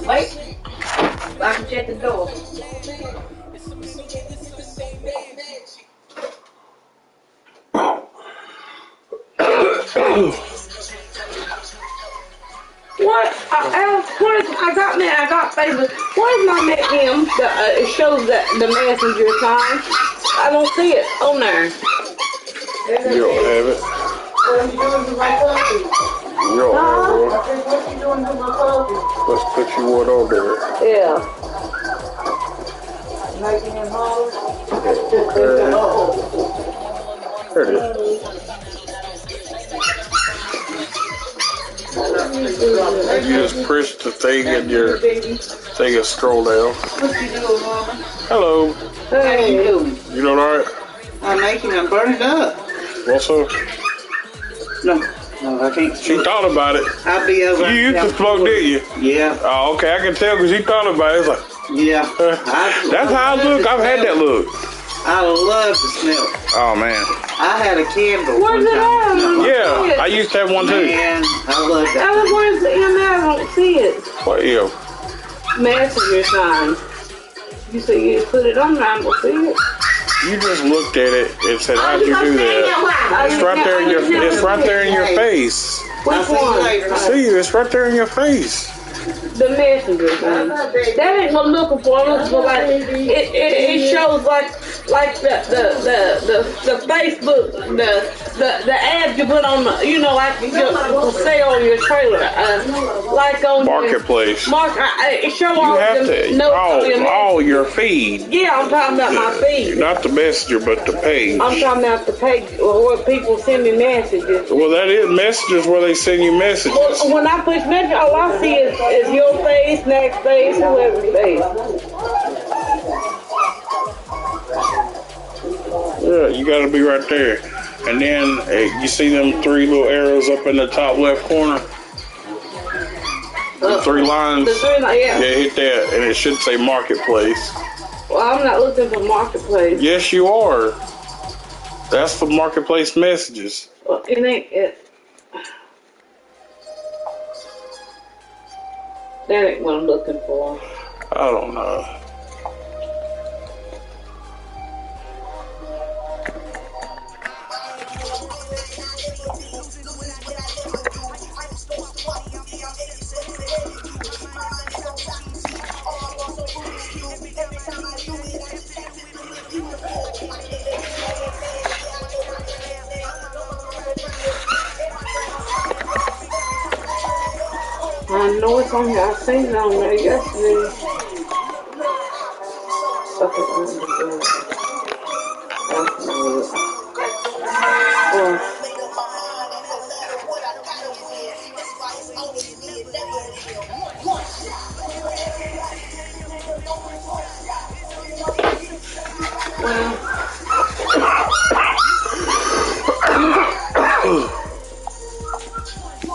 Wait. I can check the door. What? I got Facebook. What is my name? It shows that the messenger sign. I don't see it on there. You don't have it. What are you doing to my coffee? You don't have one. What are you doing to my coffee? Let's put you one on there. Yeah. Making him home. There it is. You just push the thing and your thing will scroll down. What you doing, Mama? Hello. How you doing? You doing alright? I'm making them burn it up. What's up? No, I can't. She thought about it. I'll be over. You used to smoke, didn't you? Yeah. Oh, okay. I can tell because you thought about it. It's like, Yeah. that's how I look. I've had that look. I love to smell it. Oh, man. I had a candle. Where's it at? Yeah, I used to have one too. Man, I love that. Where's the I don't see it. What, yeah. Messenger sign. You said you put it on there, I don't see it. You just looked at it and said, how'd you do that? It's right there in your, it's right there in your face. Which one? See, it's right there in your face. The messenger sign. That ain't what I'm looking for. I'm looking for like it shows like the Facebook the ads you put on the, you know, like you say on your trailer, like on Marketplace. It show You all have the to, notes all your feed. Yeah, I'm talking about my feed. Not the messenger, but the page. I'm talking about the page where people send me messages. Well, that is messages where they send you messages. Well, when I push message, all I see is your face, next face, whoever's face. Yeah, you got to be right there. And then you see them three little arrows up in the top left corner? The three lines? The three lines, yeah. Yeah, hit that, and it should say Marketplace. Well, I'm not looking for Marketplace. Yes, you are. That's for Marketplace messages. Well, it ain't it. That ain't what I'm looking for. I don't know. I know it's on here. I seen it on there yesterday. Stuff it on the That's not it.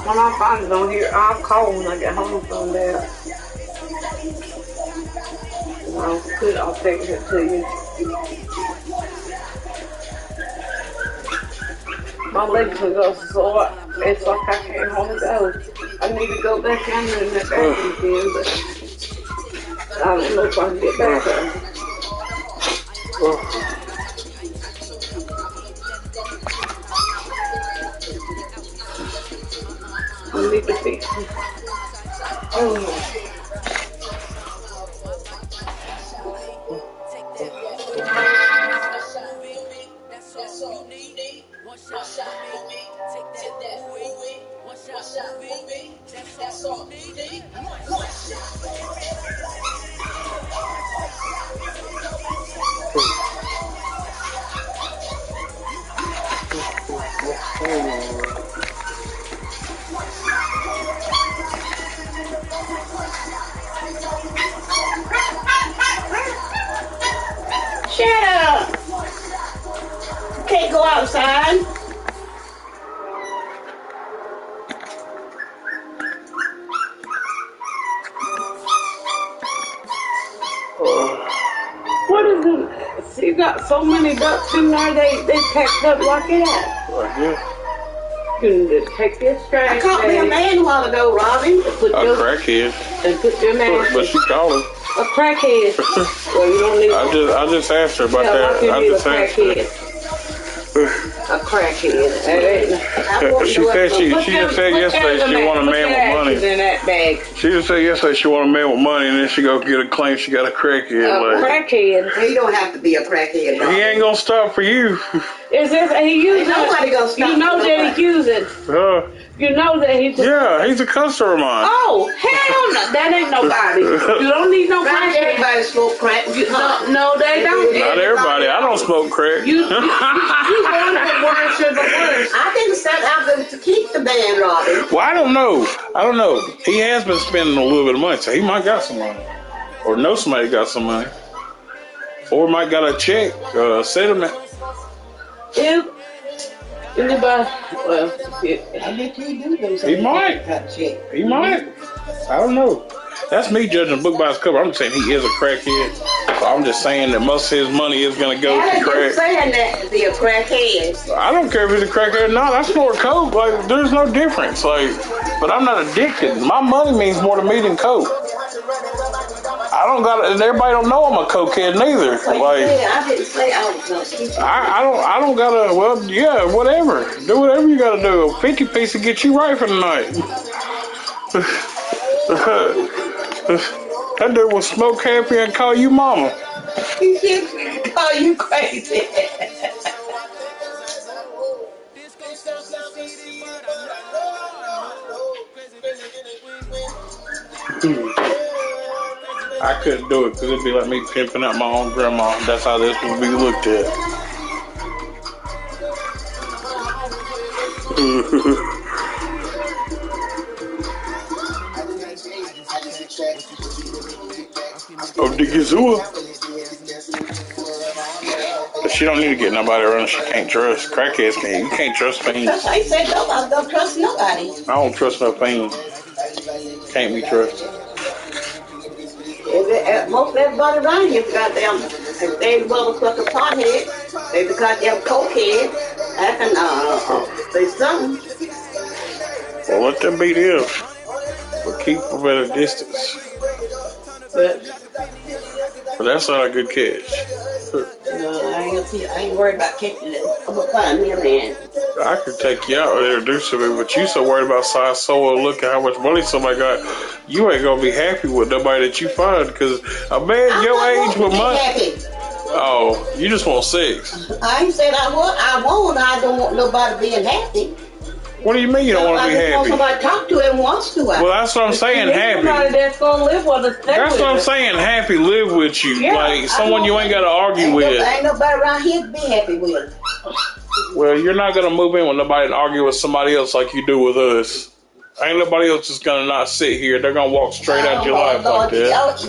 When I find it on here, I'll call when I get home from there. I'll text it to you. My legs are go sore. It's like I can't hold go. I need to go back in there and back again, but I don't know if I can get back there. I need to fix it. Oh. Shut up! Can't go outside. What is it? So you got so many ducks in there, they packed up like that. Right here. You can just take this trash. I caught me a man a while ago, Robbie. A crackhead. and put your name. But she called him. A crackhead. Well, you don't need. I just asked her about that. I just asked her. A crackhead. She said she just said yesterday she want a man with money. In that bag. She just said yesterday she want a man with money, and then she go get a claim she got a crackhead. A crackhead. He don't have to be a crackhead. He ain't gonna stop for you. Is this he using? Nobody gonna stop. You know that he using. You know that he's. Yeah, he's a customer of mine. Oh hell no! That ain't nobody. You don't need no crack. Everybody smoke crack. No, they don't. Not everybody. I don't smoke crack. You want the worst of the worst. I didn't set out to keep the band, Robin. Well, I don't know. He has been spending a little bit of money, so he might got some money, or know somebody got some money, or might got a check, settlement. If anybody, well, I bet you do them. He might. He might. I don't know. That's me judging a book by its cover. I'm just saying he is a crackhead. So I'm just saying that most of his money is going to go to crack. I'm saying that to be a crackhead. I don't care if he's a crackhead or not. I snort coke. Like, there's no difference. Like, but I'm not addicted. My money means more to me than coke. I don't got it. Everybody don't know I'm a cokehead neither. Like, I didn't say I was. I don't gotta. Well, yeah, whatever. Do whatever you gotta do. A 50 piece to get you right for the night. That dude will smoke happy and call you mama. He should call you crazy. I couldn't do it because it'd be like me pimping out my own grandma. That's how this would be looked at. Oh, the Gazoo. She don't need to get nobody around she can't trust. Crackheads can't. You can't trust fiends. I said I don't trust nobody. I don't trust no fiend. Can't be trusted. Most everybody around here, goddamn, if they motherfucker pothead, they the goddamn cokehead, acting, they something. Well, let them be them. But keep them at a distance. But that's not a good catch. I ain't worried about catching it. I'm gonna find me a man. I could take you out there and do something, but you so worried about size soul and look at how much money somebody got. You ain't gonna be happy with nobody that you find, because a man your age with money. Happy. Oh, you just want sex. I ain't said I want. I don't want nobody being happy. What do you mean you don't want to be I just want happy? somebody to talk to and wants to. Well, that's what I'm saying, happy. Somebody that's gonna live with us. That's what I'm saying, happy, live with you. Yeah, like someone you ain't got to argue with. Ain't nobody around here to be happy with. Well, you're not going to move in with nobody and argue with somebody else like you do with us. Ain't nobody else just going to not sit here. They're going to walk straight out your life like that.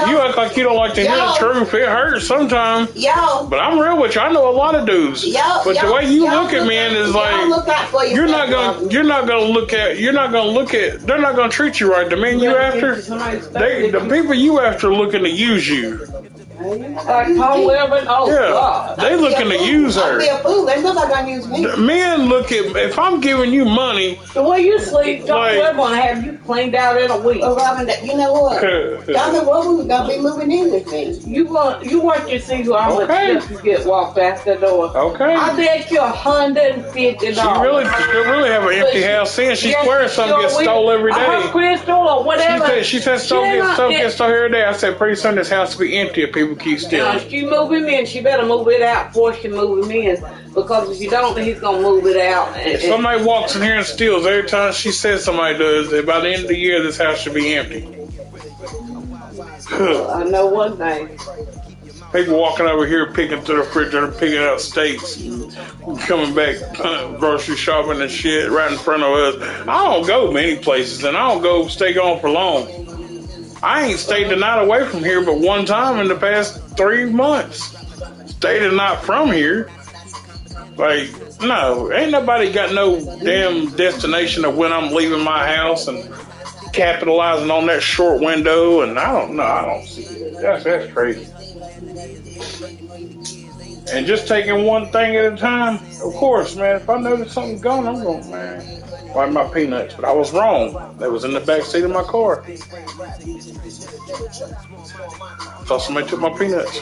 You act like you don't like to hear the truth. It hurts sometimes. But I'm real with you. I know a lot of dudes. But the way you look at men is like they're not going to treat you right. The men you after, the people you after looking to use you. Yeah, they looking to use her. Men look at, if I'm giving you money, the way you sleep, we're gonna have you cleaned out in a week. Oh, Robin, you know what? Y'all know what? We're gonna be moving in with me. You want to see who how much stuff you get walked out the door. Okay. I bet you $150. She really have an empty house. Seeing she swears something gets stole every day. Her crystal or whatever. She said stuff gets stole every day. I said pretty soon this house will be empty if people keep stealing. If she move him in, she better move it out before she move him in. Because if you don't, he's gonna move it out. If somebody walks in here and steals every time she says somebody does, by the end of the year this house should be empty. I know one thing. People walking over here picking through the refrigerator, picking out steaks, coming back grocery shopping and shit right in front of us. I don't go many places and I don't stay gone for long. I ain't stayed the night away from here but one time in the past 3 months. Stayed the night from here. Like, no, ain't nobody got no damn destination of when I'm leaving my house and capitalizing on that short window. And I don't see it. That's crazy. And just taking one thing at a time. Of course, man, if I notice something's gone, I'm going, man. Like my peanuts, but I was wrong. They was in the back seat of my car. So somebody took my peanuts.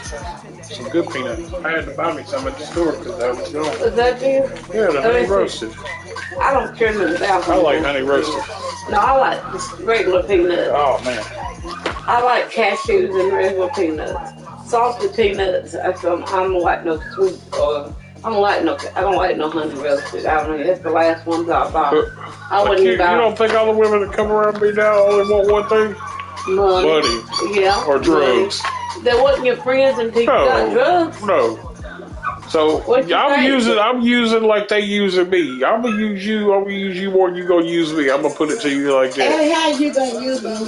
Some good peanuts. I had to buy me some at the store because I was gone. Is that you? Yeah, the honey roasted. I don't care nothing about I like honey roasted. No, I like just regular peanuts. Oh man. I like cashews and regular peanuts. Salted peanuts. I don't like no sweet or I don't like no honey roasted. I don't know. That's the last ones I bought. I wouldn't you buy. You don't think all the women that come around me now only want one thing? Money. Yeah. Or drugs. They wasn't your friends until you got drugs. No. So I'm using like they using me. I'm gonna use you more than you gonna use me. I'm gonna put it to you like that. And how you gonna use me and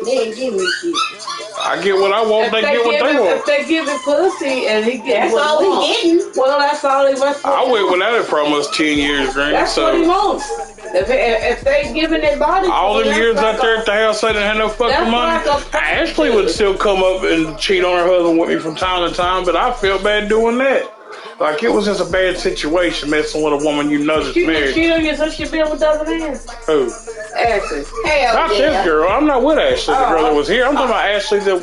they ain't give me shit? I get what I want, they get what they want. If they give him pussy and he gets that's all he getting. Well, that's all he wants. I went without it for almost 10 years, Green. That's what he wants. If they giving their body, all them years out there at the house, they didn't have no fucking money. Ashley would still come up and cheat on her husband with me from time to time, but I felt bad doing that. Like, it was just a bad situation messing with a woman you know that's married. She on you so she be with other men. Who? Ashley. Not this girl. I'm not with Ashley, the girl that was here. I'm talking about Ashley that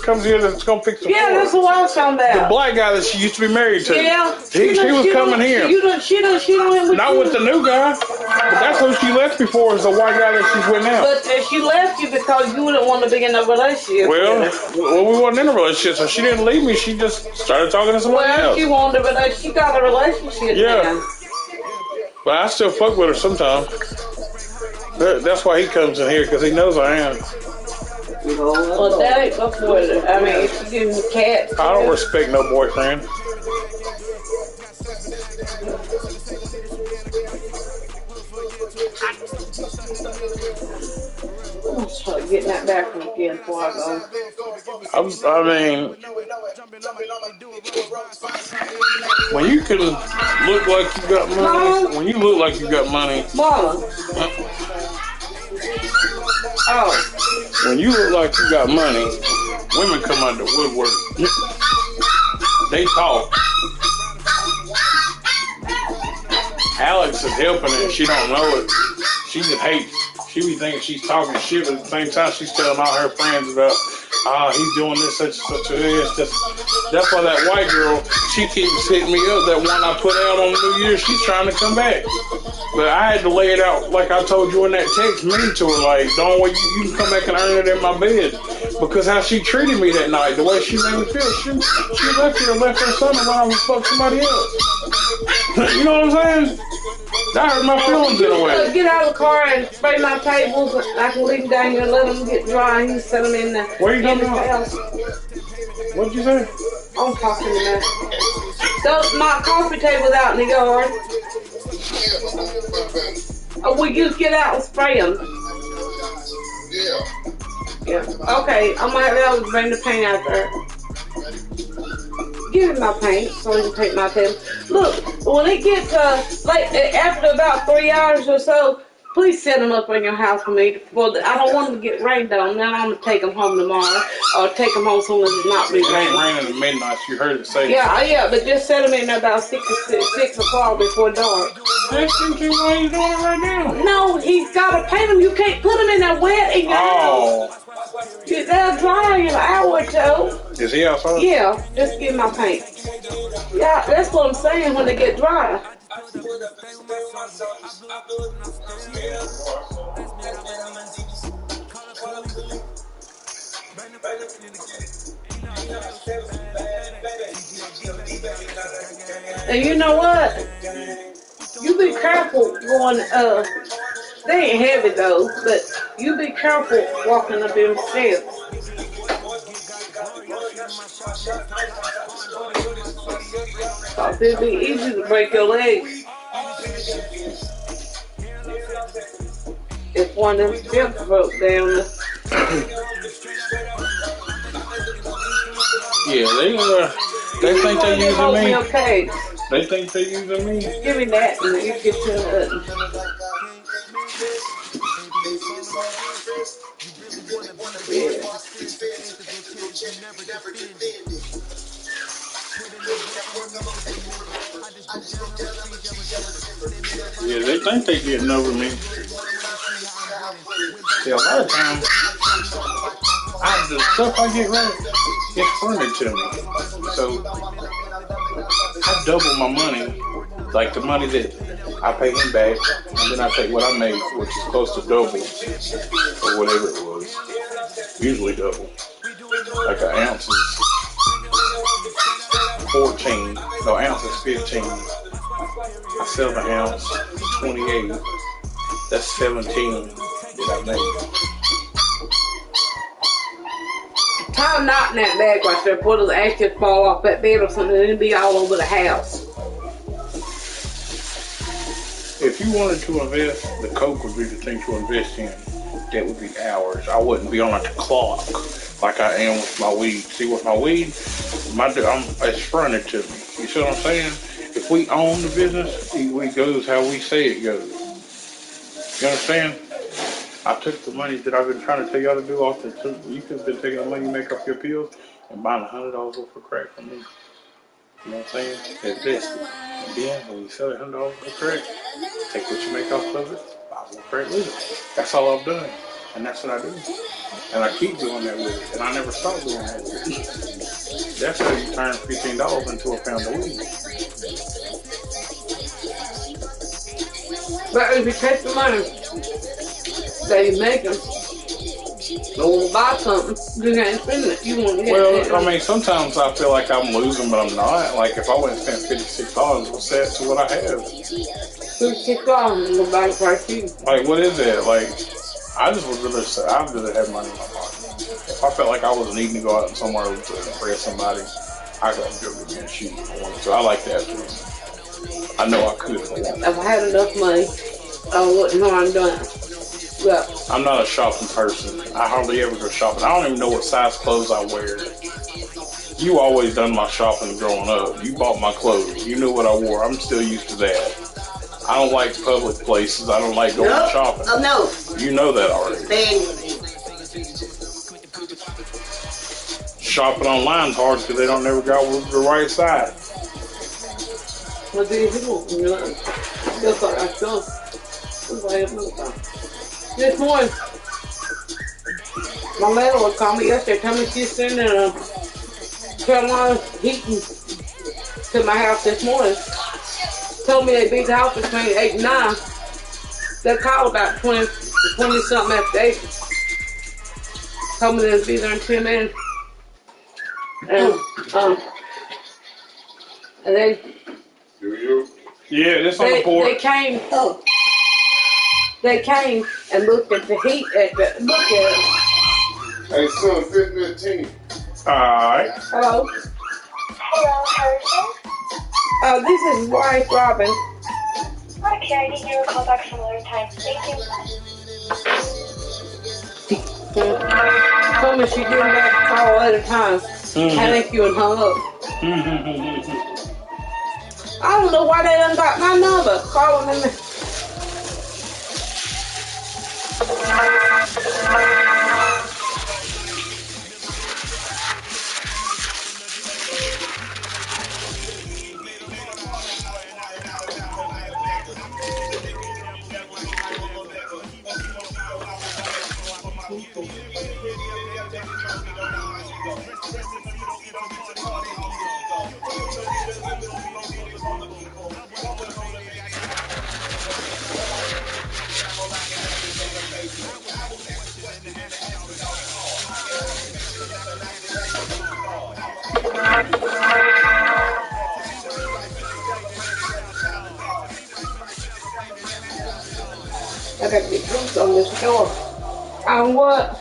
comes here that's going to fix the floor. That's who I found out. The black guy that she used to be married to. Yeah. She was coming here. She don't not with the new guy. But that's who she left before is the white guy that she's with now. But she left you because you didn't want to be in a relationship. Well, we wasn't in a relationship, so she didn't leave me. She just started talking to somebody else. She wanted a relationship. She got a relationship now. But I still fuck with her sometimes. That's why he comes in here, because he knows I am. Well, that ain't fuck with her. I mean, if you give me cats. I don't respect no boyfriend. I'm trying to get that back from again before I go. I mean, when you can look like you got money, when you look like you got money, Mama. Oh. When you look like you got money, women come out the woodwork. They talk. Alex is helping it. She don't know it. She just hates. She be thinking she's talking shit, but at the same time she's telling all her friends about, he's doing this, such a this. That's why that white girl, she keeps hitting me up. That one I put out on New Year's, she's trying to come back. But I had to lay it out like I told you in that text, mean to her, like, don't wait, you can come back and earn it in my bed. Because how she treated me that night, the way she made me feel, she left here and left her son and went off and fuck somebody else. You know what I'm saying? That hurt my feelings in a way. Get out of the car and spray my tables. I can leave them down here and let them get dry. And you set them in the house. What'd you say? I'm talking to that. So my coffee table's out in the yard. Will you get out and spray them? Yeah. Okay, I'm gonna have to bring the paint out there. Give me my paint so I can paint my table. Look, when it gets after about 3 hours or so, please set them up in your house for me. Well, I don't want them to get rained on. Then I'm gonna take them home tomorrow, or take them home soon as it's not be raining. It ain't raining at midnight. You heard it say. Yeah, but just set them in there about 6 o'clock before dark. Why are you doing it right now? No, he's gotta paint them. You can't put them in there wet in your house. They'll dry in an hour or two. Is he outside? Yeah, just give my paint. Yeah, that's what I'm saying when they get dry. And you know what? You be careful going, they ain't heavy though, but you be careful walking up them steps. Cause it'd be easy to break your legs. If one of them steps broke down. Yeah, they think they're using me. Okay. They think they're using me. Give me that and you get to it. Yeah. Yeah, they think they getting over me. See, a lot of times, the stuff I get right gets fronted to me. So I double my money, like the money that I pay him back, and then I take what I make, which is close to double, or whatever it was. Usually double. Like an ounce is 14, no, ounce is 15. I sell the ounce for 28. That's 17 that I make. Try knocking that bag right there before the ashes fall off that bed or something and it'll be all over the house. If you wanted to invest, the coke would be the thing to invest in. That would be ours. I wouldn't be on like the clock like I am with my weed. See, with my weed, it's fronted to me. You see what I'm saying? If we own the business, it goes how we say it goes. You understand? I took the money that I've been trying to tell y'all to do off the. You could have been taking the money you make off your pills and buying $100 worth of crack from me. You know what I'm saying? Invest it. And then when you sell $100 for crack, take what you make off of it, buy more crack with it. That's all I've done. And that's what I do. And I keep doing that with it. And I never stop doing that with it. That's how you turn $15 into a pound of weed. But if you take the money that you make them, go buy something, you can't spend it. You want to get it. Well, I mean, sometimes I feel like I'm losing, but I'm not. Like, if I went and spent $56, what's that to what I have? $56 and go buy the price you. Like, what is that? Like, I just would rather say, I'd rather have money in my pocket. If I felt like I was needing to go out somewhere to impress somebody, I could go get me a shoe if I wanted to. I like that too. I know I could if I wanted. If I had enough money, I wouldn't know I'm doing. Yeah. I'm not a shopping person. I hardly ever go shopping. I don't even know what size clothes I wear. You always done my shopping growing up. You bought my clothes. You knew what I wore. I'm still used to that. I don't like public places. I don't like going shopping. Oh, no. You know that already. Shopping online is hard because they don't never got the right side. What do you do? Just like I saw. This morning, my landlord called me yesterday, told me she's sending a Carolina heating to my house this morning. Told me they beat the house between 8 and 9. They called about 20 something after 8. Told me they'd be there in 10 minutes. And then yeah, this on the board. They came and looked at the heat look at it. Hey, son, 15. Alright. Hello. Hello, this is his wife, Robin. okay, I need your call back some other time. Thank you. Told me she'd give me back a call at a time. I think you and hung up. I don't know why they done got my number. Calling them. I got to get boots on this door. On what?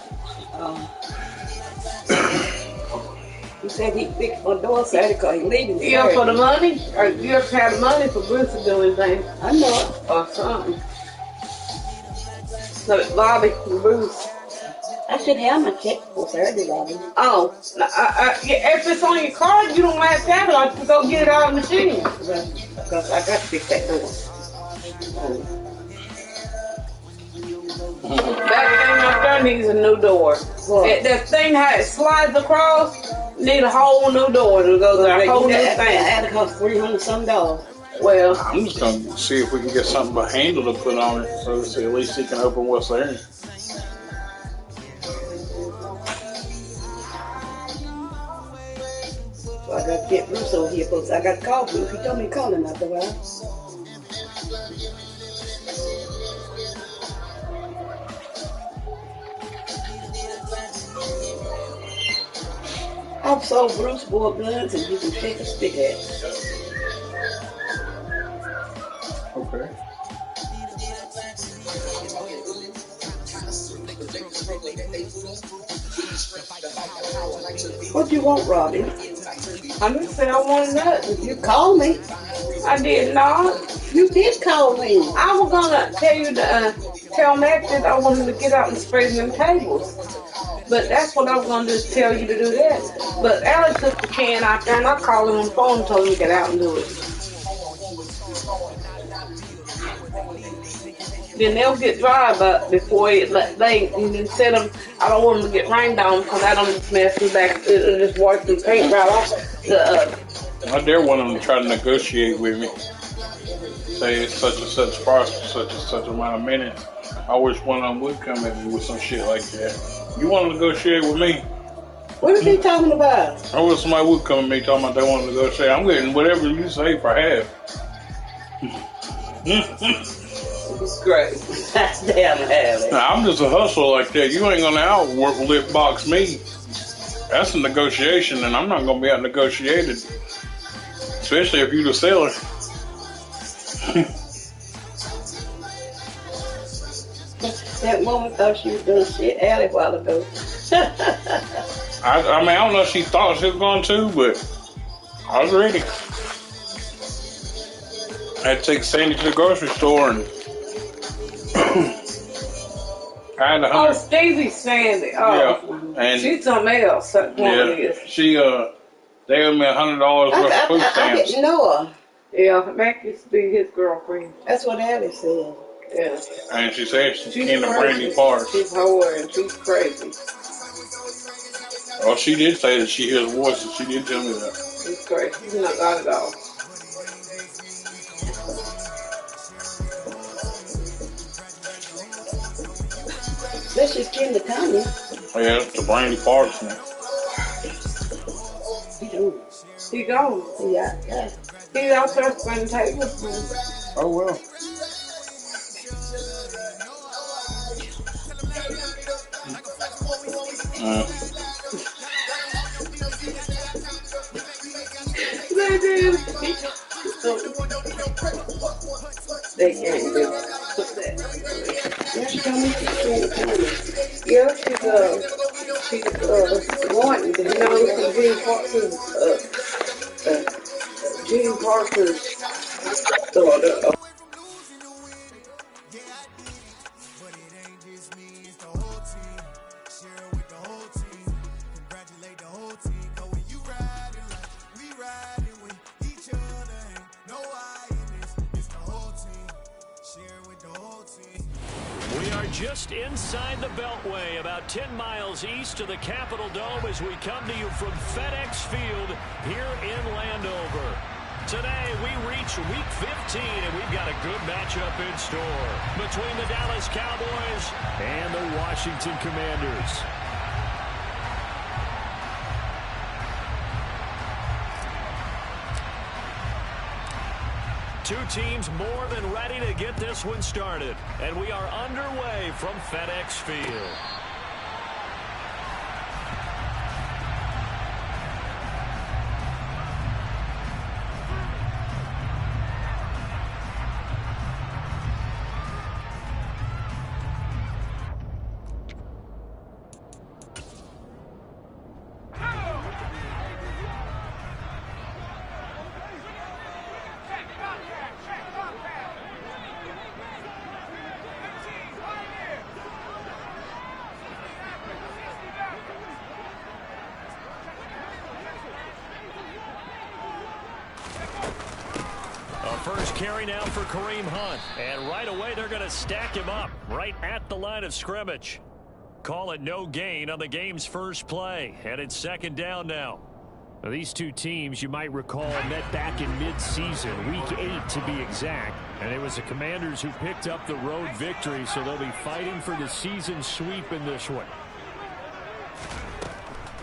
He said he fixed my door Saturday because he leaving. You for the money? Or you ever had money for Bruce to do anything? I know it. Or something. So Bobby, Bruce. I should have my check for Saturday, Robin. Oh, if it's on your card, you don't have to have it. I can go get it out of the machine. Because I got to fix that door. That thing up there needs a new door. That thing how it slides across, need a whole new door to go there. A whole new thing. That cost $300 some. Well, I'm just gonna see if we can get something of a handle to put on it, so at least he can open what's there. So I got to get Bruce over here, folks. I got to call Bruce. He told me to call him after a while. I've sold Bruce more blunts and you can shake a stick at. Okay. What you want, Robbie? I didn't say I wanted nothing. You called me. I did not. You did call me. I was gonna tell you to tell Mac that I wanted to get out and spray them tables. But that's what I was gonna do, is tell you to do that. But Alex took the can out there and I called him on the phone and told him to get out and do it. Then they'll get dry, but before they said them, I don't want them to get rained on because I don't mess them back. It'll just wash the paint right off. I dare one of them to try to negotiate with me. Say it's such and such price for such and such amount of minutes. I wish one of them would come at me with some shit like that. You want to negotiate with me? What is he talking about? I wish somebody would come at me talking about they want to negotiate. I'm getting whatever you say for half. It's great. That's damn heavy. Now, I'm just a hustler like that. You ain't gonna out-lip box me. That's a negotiation, and I'm not gonna be out negotiated. Especially if you the seller. That woman thought she was doing shit alley a while ago. I mean, I don't know if she thought she was going to, but I was ready. I had to take Sandy to the grocery store and I had Oh, Stevie Sandy. Oh, yeah, and she's something else. yeah, she they owed me $100 worth of food I stamps. didn't know her. Yeah, Mac used to be his girlfriend. That's what Allie said. Yeah. And she said she's She's in the crazy. Brandy Park. She's whore and she's crazy. Well, she did say that she hears voices. She did tell me that. She's crazy. She's not got it all. That's just Kim to Tanya. Oh, yeah, it's the Brandy Parks now. He do. He gone. Yeah. He's out there spending tables. Oh, well. They did. They can't do that. Yeah, she told me she's Kim to Tanya. Yeah, she's wanting to know some Gene Parker's daughter. Just inside the Beltway, about 10 miles east of the Capitol Dome as we come to you from FedEx Field here in Landover. Today we reach week 15 and we've got a good matchup in store between the Dallas Cowboys and the Washington Commanders. Two teams more than ready to get this one started. And we are underway from FedEx Field. First carry now for Kareem Hunt. And right away, they're going to stack him up right at the line of scrimmage. Call it no gain on the game's first play. And it's second down now. Now, these two teams, you might recall, met back in mid-season, Week 8 to be exact. And it was the Commanders who picked up the road victory, so they'll be fighting for the season sweep in this one.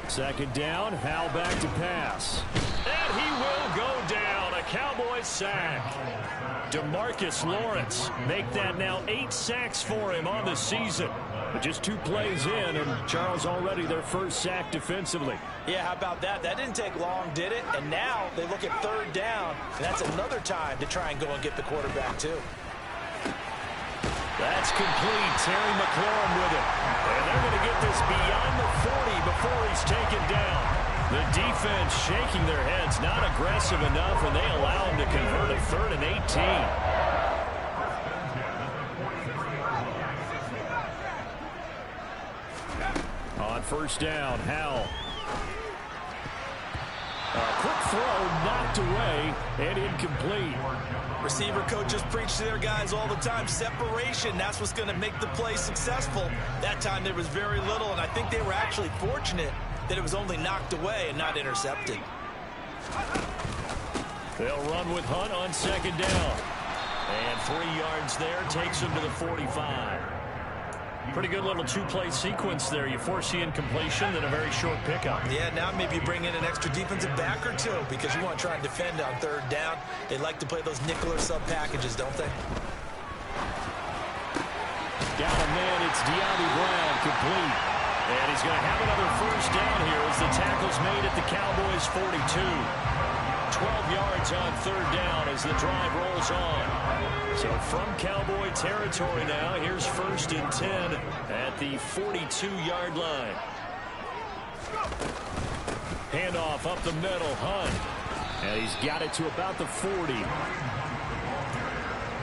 Second down, Howell back to pass. And he will go down. A Cowboys sack. DeMarcus Lawrence make that now 8 sacks for him on the season. But just 2 plays in, and Charles already their first sack defensively. Yeah, how about that? That didn't take long, did it? And now they look at third down, and that's another time to try and go and get the quarterback, too. That's complete. Terry McLaurin with it. And they're going to get this beyond the 40 before he's taken down. The defense shaking their heads, not aggressive enough, and they allow him to convert a 3rd and 18. On first down, Howell. A quick throw knocked away and incomplete. Receiver coaches preach to their guys all the time. Separation, that's what's going to make the play successful. That time there was very little, and I think they were actually fortunate that it was only knocked away and not intercepted. They'll run with Hunt on second down. And 3 yards there takes him to the 45. Pretty good little 2-play sequence there. You force the incompletion, then a very short pickup. Yeah, now maybe bring in an extra defensive back or 2 because you want to try and defend on third down. They like to play those nickel or sub packages, don't they? Down a man, it's De'Ami Brown, complete. And he's going to have another first down here as the tackle's made at the Cowboys' 42. 12 yards on third down as the drive rolls on. So from Cowboy territory now, here's 1st and 10 at the 42-yard line. Handoff up the middle, Hunt. And he's got it to about the 40.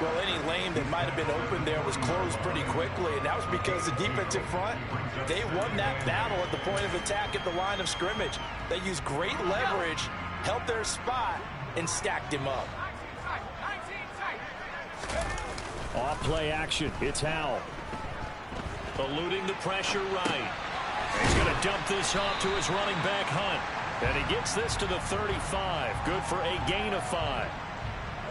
Well, any lane that might have been open there was closed pretty quickly, and that was because the defensive front, they won that battle at the point of attack at the line of scrimmage. They used great leverage, held their spot, and stacked him up. Off play action. It's Howell. Eluding the pressure right. He's going to dump this off to his running back, Hunt. And he gets this to the 35. Good for a gain of 5.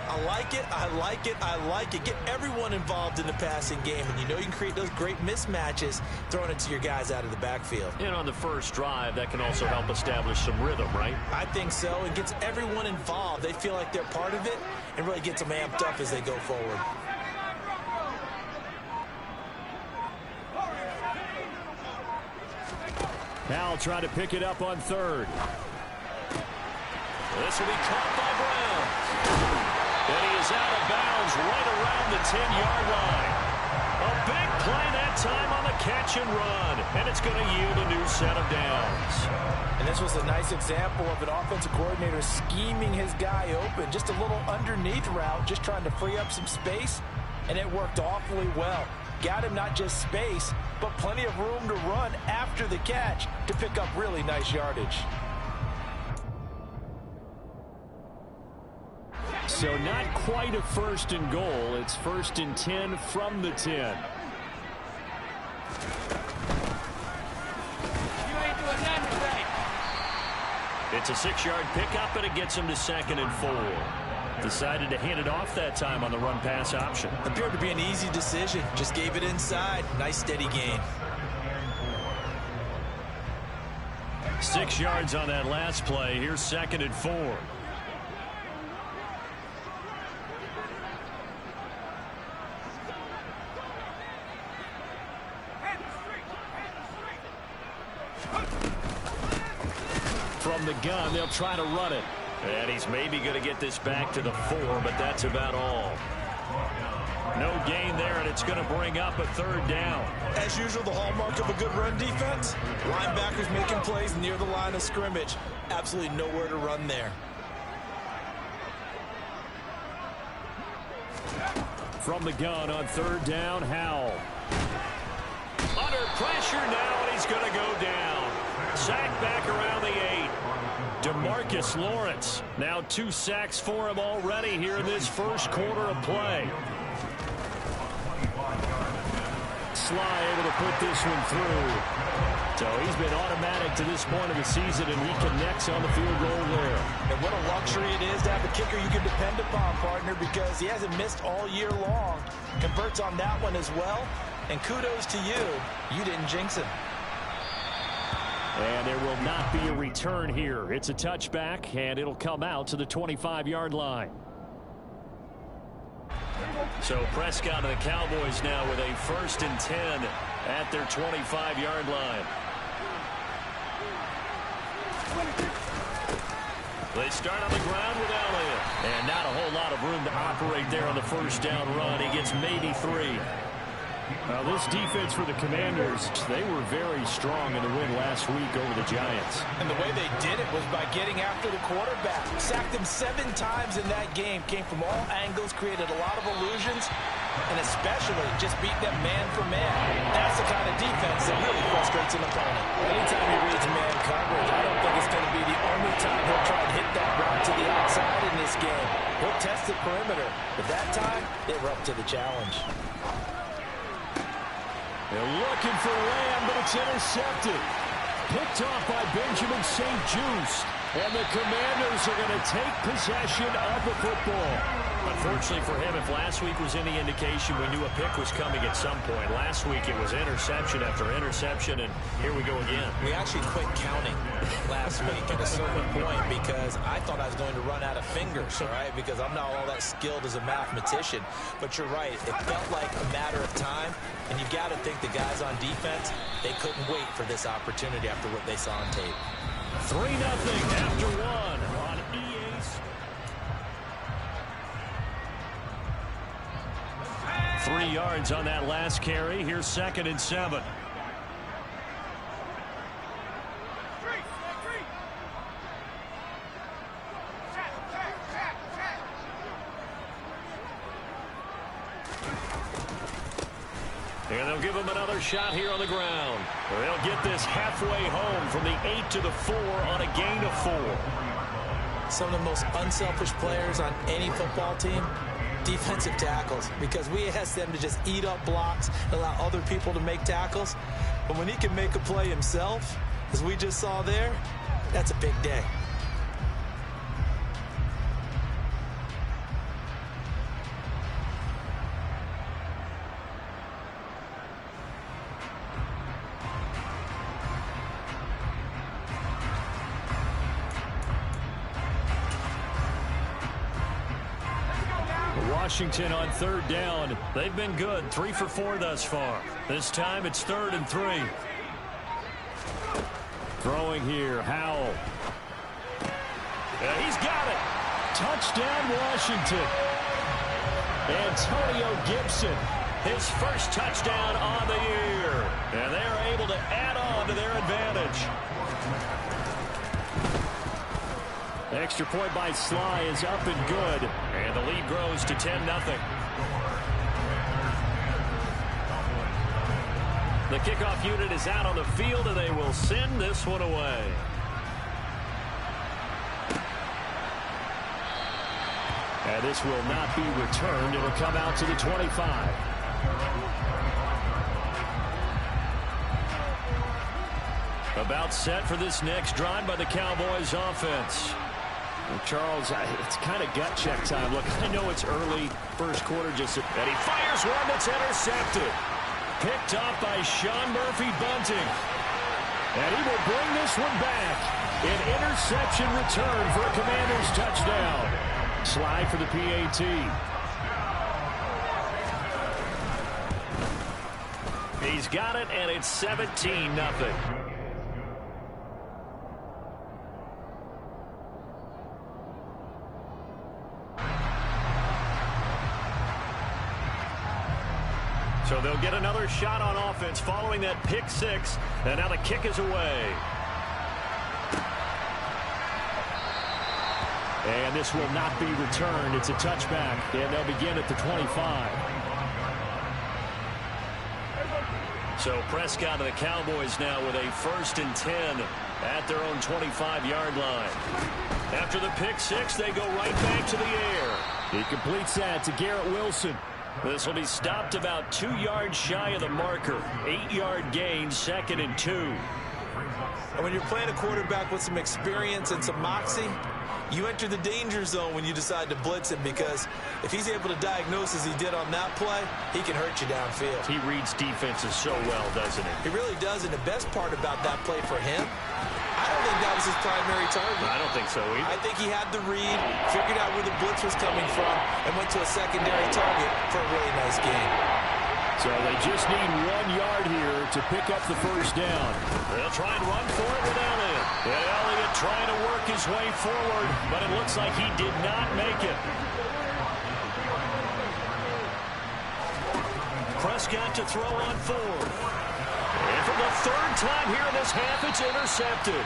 I like it, I like it, I like it. Get everyone involved in the passing game, and you know you can create those great mismatches throwing it to your guys out of the backfield. And on the first drive, that can also help establish some rhythm, right? I think so. It gets everyone involved. They feel like they're part of it and really gets them amped up as they go forward. Howell trying to pick it up on third. This will be caught by Brown. And he is out of bounds right around the 10-yard line. A big play that time on the catch and run. And it's going to yield a new set of downs. And this was a nice example of an offensive coordinator scheming his guy open. Just a little underneath route, just trying to free up some space. And it worked awfully well. Got him not just space, but plenty of room to run after the catch to pick up really nice yardage. So not quite a 1st and goal. It's 1st and 10 from the 10. You ain't doing nothing today. It's a 6-yard pickup, and it gets him to 2nd and 4. Decided to hand it off that time on the run-pass option. Appeared to be an easy decision. Just gave it inside. Nice steady gain. 6 yards on that last play. Here's 2nd and 4. From the gun, they'll try to run it. And he's maybe going to get this back to the 4, but that's about all. No gain there, and it's going to bring up a 3rd down. As usual, the hallmark of a good run defense, linebackers making plays near the line of scrimmage. Absolutely nowhere to run there. From the gun on 3rd down, Howell. Under pressure now, and he's going to go down. Sacked back around the 8. DeMarcus Lawrence. Now 2 sacks for him already here in this first quarter of play. Sly able to put this one through. So he's been automatic to this point of the season, and he connects on the field goal there. And what a luxury it is to have a kicker you can depend upon, partner, because he hasn't missed all year long. Converts on that one as well. And kudos to you. You didn't jinx him. And there will not be a return here. It's a touchback, and it'll come out to the 25-yard line. So Prescott and the Cowboys now with a 1st and 10 at their 25-yard line. They start on the ground with Elliott. And not a whole lot of room to operate there on the first down run. He gets maybe 3. This defense for the Commanders, they were very strong in the win last week over the Giants. And the way they did it was by getting after the quarterback. Sacked him 7 times in that game. Came from all angles, created a lot of illusions, and especially just beat them man for man. That's the kind of defense that really frustrates an opponent. Anytime he reads man coverage, I don't think it's going to be the only time he'll try and hit that route to the outside in this game. He'll test the perimeter, but that time, they were up to the challenge. They're looking for Lamb, but it's intercepted. Picked off by Benjamin St-Juste. And the Commanders are going to take possession of the football. Unfortunately for him, if last week was any indication, we knew a pick was coming at some point. Last week it was interception after interception, and here we go again. We actually quit counting last week at a certain point because I thought I was going to run out of fingers, all right, because I'm not all that skilled as a mathematician. But you're right. It felt like a matter of time, and you've got to think the guys on defense, they couldn't wait for this opportunity after what they saw on tape. 3-0 after 1 on EA. 3 yards on that last carry. Here's 2nd and 7. And they'll give him another shot here on the ground. They'll get this halfway home from the 8 to the 4 on a gain of 4. Some of the most unselfish players on any football team, defensive tackles, because we ask them to just eat up blocks, allow other people to make tackles. But when he can make a play himself, as we just saw there, that's a big day. Washington on 3rd down. They've been good. 3 for 4 thus far. This time it's 3rd and 3. Throwing here, Howell. He's got it. Touchdown, Washington. Antonio Gibson, his first touchdown on the year. And they're able to add on to their advantage. Extra point by Sly is up and good. And the lead grows to 10-0. The kickoff unit is out on the field, and they will send this one away. And this will not be returned. It'll come out to the 25. About set for this next drive by the Cowboys offense. Charles, it's kind of gut check time. Look, I know it's early, first quarter, and he fires one that's intercepted. Picked off by Sean Murphy-Bunting. And he will bring this one back. An interception return for a Commanders touchdown. Slide for the PAT. He's got it, and it's 17-0. So they'll get another shot on offense following that pick 6. And now the kick is away. And this will not be returned. It's a touchback. And they'll begin at the 25. So Prescott and the Cowboys now with a 1st and 10 at their own 25-yard line. After the pick 6, they go right back to the air. He completes that to Garrett Wilson. This will be stopped about 2 yards shy of the marker. 8-yard gain, 2nd and 2. And when you're playing a quarterback with some experience and some moxie, you enter the danger zone when you decide to blitz him, because if he's able to diagnose as he did on that play, he can hurt you downfield. He reads defenses so well, doesn't he? He really does, and the best part about that play for him, I don't think that was his primary target. I don't think so either. I think he had the read, figured out where the blitz was coming from, and went to a secondary target for a really nice game. So they just need 1 yard here to pick up the first down. They'll try and run for it with Elliott. And Elliott trying to work his way forward, but it looks like he did not make it. Prescott to throw on 4. And for the 3rd time here in this half, it's intercepted.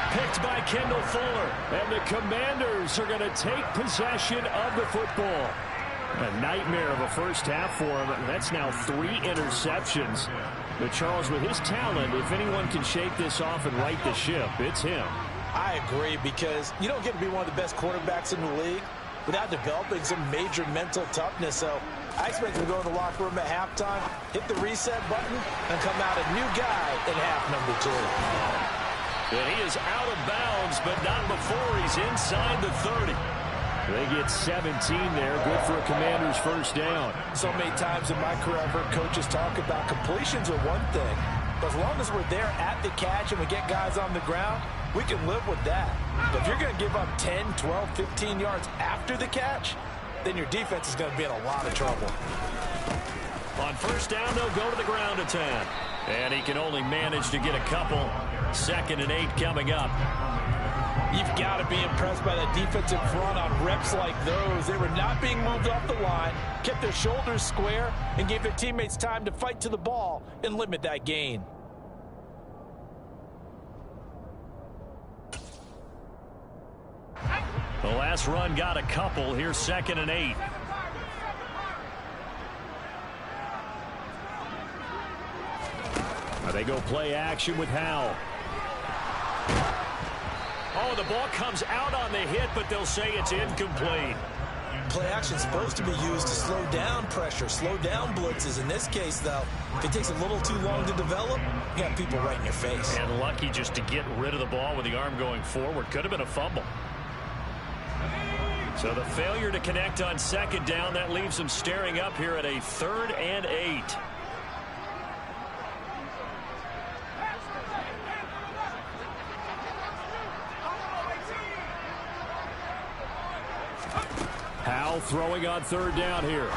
Picked by Kendall Fuller. And the Commanders are going to take possession of the football. A nightmare of a first half for him. That's now 3 interceptions. But Charles, with his talent, if anyone can shake this off and right the ship, it's him. I agree, because you don't get to be one of the best quarterbacks in the league without developing some major mental toughness. So I expect him to go in the locker room at halftime, hit the reset button, and come out a new guy in half number 2. And he is out of bounds, but not before he's inside the 30. They get 17 there. Good for a Commander's first down. So many times in my career, I've heard coaches talk about completions are one thing, but as long as we're there at the catch and we get guys on the ground, we can live with that. But if you're going to give up 10, 12, 15 yards after the catch, then your defense is going to be in a lot of trouble. On first down, they'll go to the ground attack. And he can only manage to get a couple. 2nd and 8 coming up. You've got to be impressed by that defensive front on reps like those. They were not being moved off the line, kept their shoulders square, and gave their teammates time to fight to the ball and limit that gain. The last run got a couple. Here's 2nd and 8. They go play action with Howell. Oh, the ball comes out on the hit, but they'll say it's incomplete. Play action is supposed to be used to slow down pressure, slow down blitzes. In this case, though, if it takes a little too long to develop, you got people right in your face. And lucky just to get rid of the ball with the arm going forward. Could have been a fumble. So the failure to connect on 2nd down, that leaves them staring up here at a 3rd and 8. Howell throwing on 3rd down here.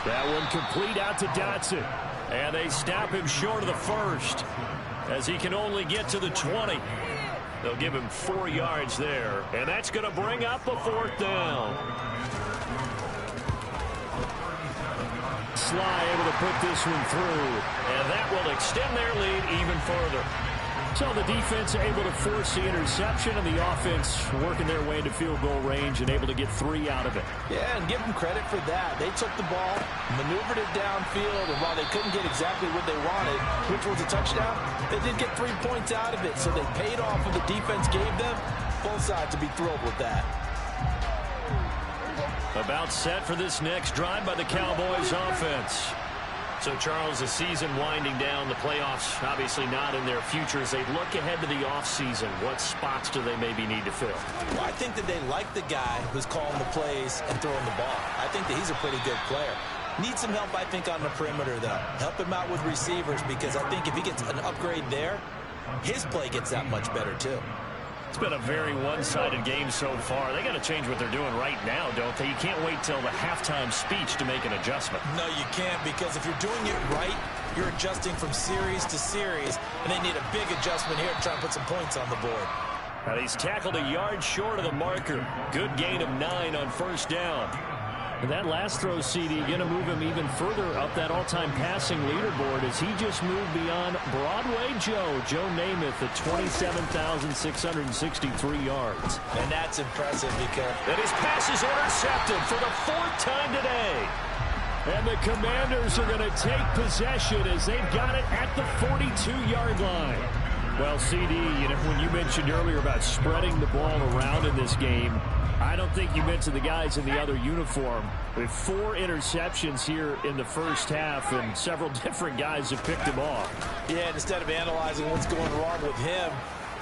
That one complete out to Dotson. And they snap him short of the 1st, as he can only get to the 20. They'll give him 4 yards there, and that's going to bring up a 4th down. Sly able to put this one through. And that will extend their lead even further. So the defense able to force the interception, and the offense working their way into field goal range and able to get 3 out of it. Yeah, and give them credit for that. They took the ball, maneuvered it downfield, and while they couldn't get exactly what they wanted, which was a touchdown, they did get 3 points out of it. So they paid off what the defense gave them. Both sides to be thrilled with that. About set for this next drive by the Cowboys offense. So, Charles, the season winding down, the playoffs obviously not in their future. As they look ahead to the offseason, what spots do they maybe need to fill? Well, I think that they like the guy who's calling the plays and throwing the ball. I think that he's a pretty good player. Needs some help, I think, on the perimeter, though. Help him out with receivers, because I think if he gets an upgrade there, his play gets that much better, too. It's been a very one-sided game so far. They got to change what they're doing right now, don't they? You can't wait till the halftime speech to make an adjustment. No, you can't, because if you're doing it right, you're adjusting from series to series, and they need a big adjustment here to try and put some points on the board. Now, he's tackled a yard short of the marker. Good gain of 9 on first down. And that last throw, CD, going to move him even further up that all-time passing leaderboard as he just moved beyond Broadway Joe Namath at 27,663 yards. And that's impressive, because and his pass is intercepted for the 4th time today. And the Commanders are going to take possession as they've got it at the 42-yard line. Well, CD, when you mentioned earlier about spreading the ball around in this game, I don't think you mentioned the guys in the other uniform. With 4 interceptions here in the first half, and several different guys have picked him off. Yeah, and instead of analyzing what's going wrong with him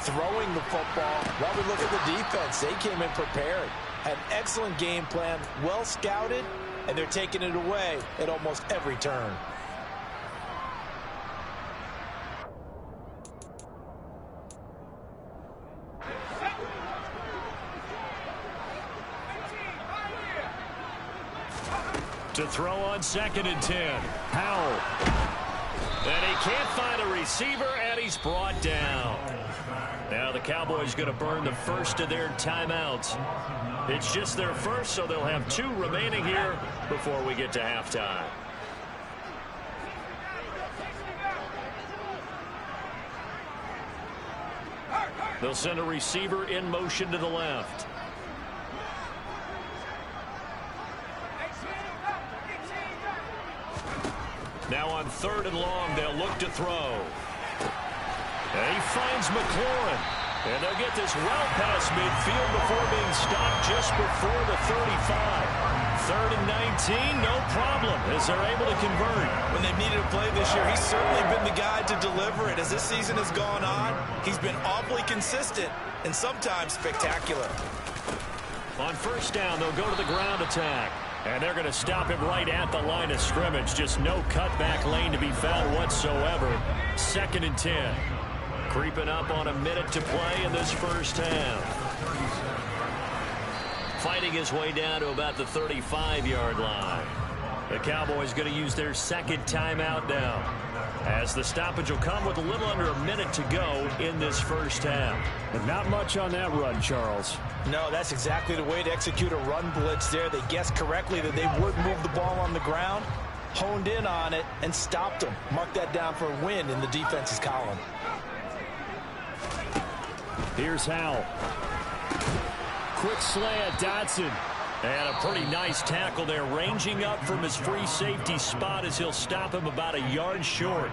throwing the football, well, we look at the defense. They came in prepared, had an excellent game plan, well scouted, and they're taking it away at almost every turn. To throw on 2nd and 10. Howell. And he can't find a receiver, and he's brought down. Now the Cowboys going to burn the first of their timeouts. It's just their first, so they'll have 2 remaining here before we get to halftime. They'll send a receiver in motion to the left. Now on 3rd and long, they'll look to throw. And he finds McLaurin. And they'll get this well past midfield before being stopped just before the 35. 3rd and 19, no problem, as they're able to convert. When they've needed a play this year, he's certainly been the guy to deliver it. As this season has gone on, he's been awfully consistent and sometimes spectacular. On 1st down, they'll go to the ground attack. And they're going to stop him right at the line of scrimmage. Just no cutback lane to be found whatsoever. 2nd and 10. Creeping up on a minute to play in this first half. Fighting his way down to about the 35-yard line. The Cowboys going to use their 2nd timeout now, as the stoppage will come with a little under a minute to go in this first half. But not much on that run, Charles. No, that's exactly the way to execute a run blitz there. They guessed correctly that they would move the ball on the ground, honed in on it, and stopped them. Mark that down for a win in the defense's column. Here's Howell. Quick slant, Dotson. And a pretty nice tackle there, ranging up from his free safety spot as he'll stop him about a yard short.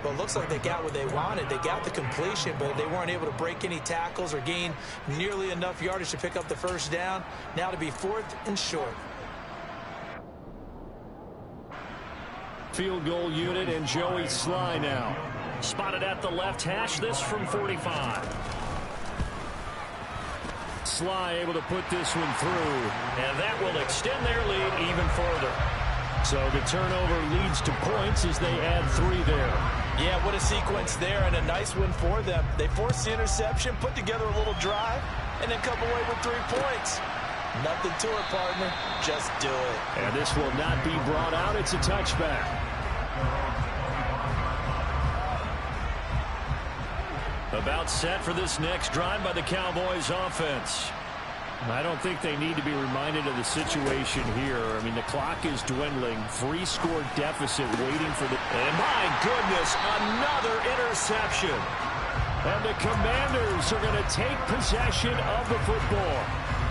Well, it looks like they got what they wanted. They got the completion, but they weren't able to break any tackles or gain nearly enough yardage to pick up the first down. Now to be 4th and short. Field goal unit and Joey Sly now. Spotted at the left hash, this from 45. Sly able to put this one through, and that will extend their lead even further. So the turnover leads to points as they add 3 there. Yeah, what a sequence there, and a nice win for them. They forced the interception, put together a little drive, and then come away with 3 points. Nothing to it, partner. Just do it. And this will not be brought out. It's a touchback. About set for this next drive by the Cowboys offense. I don't think they need to be reminded of the situation here. I mean, the clock is dwindling. 3-score deficit waiting for the... And my goodness, another interception. And the Commanders are going to take possession of the football.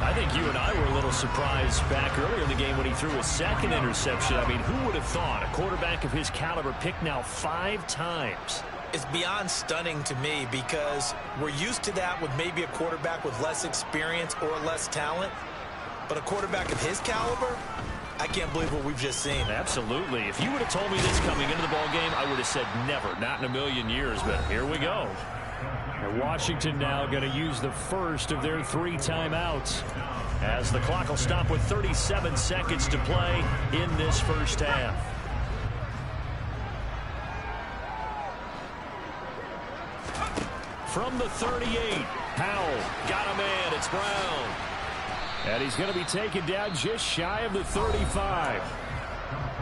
I think you and I were a little surprised back earlier in the game when he threw his 2nd interception. I mean, who would have thought a quarterback of his caliber picked now 5 times? It's beyond stunning to me because we're used to that with maybe a quarterback with less experience or less talent. But a quarterback of his caliber, I can't believe what we've just seen. Absolutely. If you would have told me this coming into the ballgame, I would have said never, not in a million years. But here we go. And Washington now going to use the first of their 3 timeouts, as the clock will stop with 37 seconds to play in this first half. From the 38, Howell got a man. It's Brown. And he's going to be taken down just shy of the 35.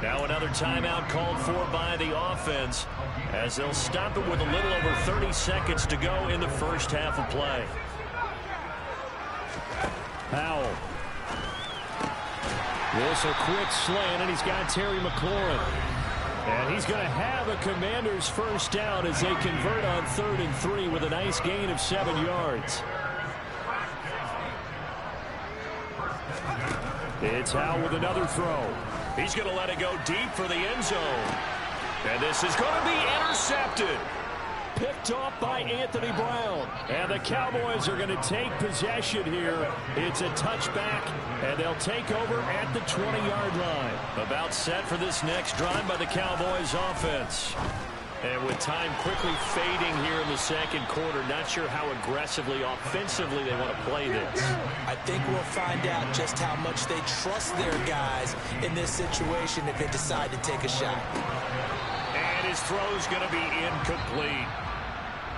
Now another timeout called for by the offense, as they'll stop it with a little over 30 seconds to go in the first half of play. Howell. This a quick slant, and he's got Terry McLaurin. And he's going to have a Commanders first down as they convert on 3rd and 3 with a nice gain of 7 yards. It's Howell with another throw. He's going to let it go deep for the end zone. And this is going to be intercepted. picked off by Anthony Brown. And the Cowboys are going to take possession here. It's a touchback, and they'll take over at the 20-yard line. About set for this next drive by the Cowboys offense. And with time quickly fading here in the second quarter, not sure how aggressively, offensively they want to play this. I think we'll find out just how much they trust their guys in this situation if they decide to take a shot. And his throw's going to be incomplete.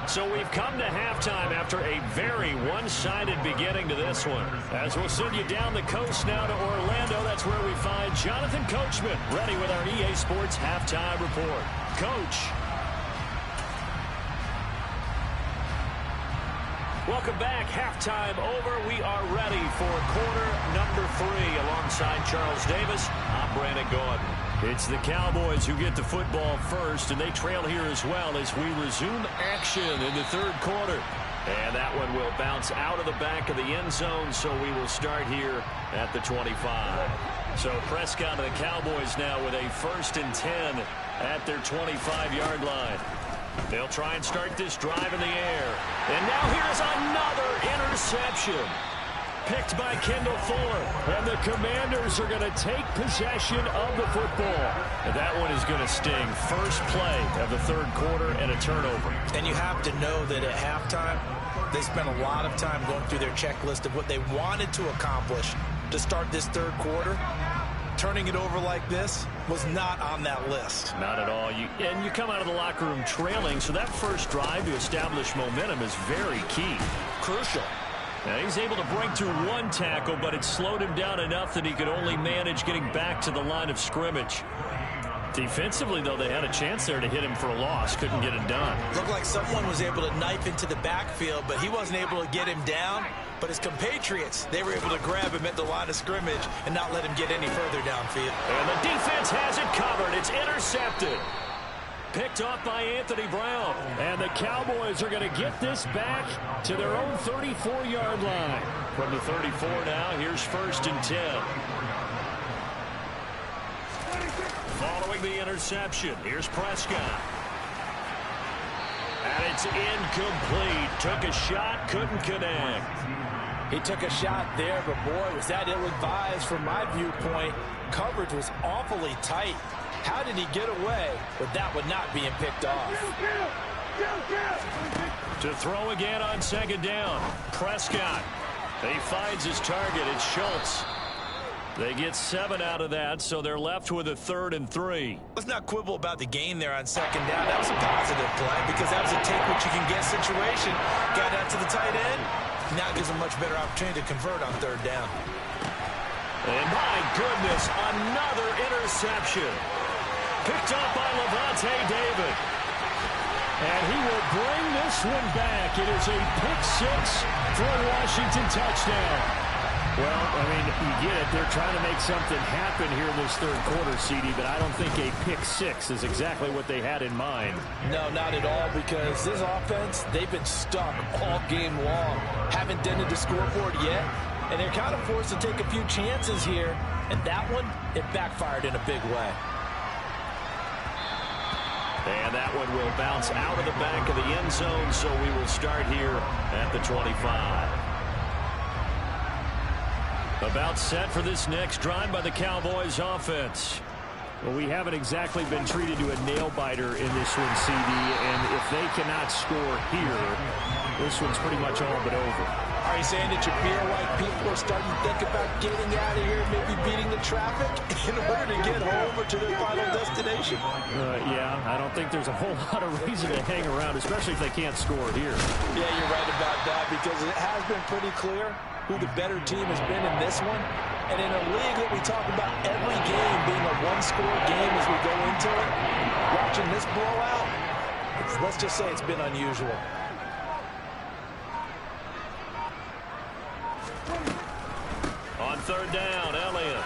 So we've come to halftime after a very one-sided beginning to this one. As we'll send you down the coast now to Orlando, that's where we find Jonathan Coachman ready with our EA Sports Halftime Report. Coach. Welcome back. Halftime over. We are ready for quarter number 3 alongside Charles Davis. I'm Brandon Gordon. It's the Cowboys who get the football first, and they trail here as well as we resume action in the third quarter. And that one will bounce out of the back of the end zone, so we will start here at the 25. So Prescott and the Cowboys now with a 1st and 10 at their 25-yard line. They'll try and start this drive in the air. And now here's another interception. Picked by Kendall Fuller. And the Commanders are going to take possession of the football. And that one is going to sting. First play of the third quarter and a turnover. And you have to know that at halftime, they spent a lot of time going through their checklist of what they wanted to accomplish to start this third quarter. Turning it over like this was not on that list. Not at all. And you come out of the locker room trailing, so that first drive to establish momentum is very key. Crucial. Now he's able to break through one tackle, but it slowed him down enough that he could only manage getting back to the line of scrimmage. Defensively, though, they had a chance there to hit him for a loss. Couldn't get it done. Looked like someone was able to knife into the backfield, but he wasn't able to get him down. But his compatriots, they were able to grab him at the line of scrimmage and not let him get any further downfield. And the defense has it covered. It's intercepted. Picked off by Anthony Brown. And the Cowboys are going to get this back to their own 34-yard line. From the 34 now, here's 1st and 10. Following the interception, here's Prescott. And it's incomplete. Took a shot, couldn't connect. He took a shot there, but boy, was that ill-advised from my viewpoint. Coverage was awfully tight. How did he get away with that one not being picked off? To throw again on 2nd down. Prescott. He finds his target. It's Schultz. They get 7 out of that, so they're left with a 3rd and 3. Let's not quibble about the gain there on 2nd down. That was a positive play because that was a take-what-you-can-get situation. Got out to the tight end. Now gives a much better opportunity to convert on 3rd down. And my goodness, another interception. Picked up by Levante David. And he will bring this one back. It is a pick 6 for a Washington touchdown. Well, I mean, you get it. They're trying to make something happen here in this third quarter, CD, but I don't think a pick 6 is exactly what they had in mind. No, not at all, because this offense, they've been stuck all game long. Haven't dented the scoreboard yet, and they're kind of forced to take a few chances here. And that one, it backfired in a big way. And that one will bounce out of the back of the end zone, so we will start here at the 25. About set for this next drive by the Cowboys offense. Well, we haven't exactly been treated to a nail-biter in this one, CD, and if they cannot score here, this one's pretty much all but over. Are you saying that you feel like people are starting to think about getting out of here, maybe beating the traffic in order to get home or to their final destination? Yeah, I don't think there's a whole lot of reason to hang around, especially if they can't score here. Yeah, you're right about that, because it has been pretty clear who the better team has been in this one. And in a league that we talk about every game being a one-score game as we go into it, watching this blowout, let's just say it's been unusual. On 3rd down, Elliott.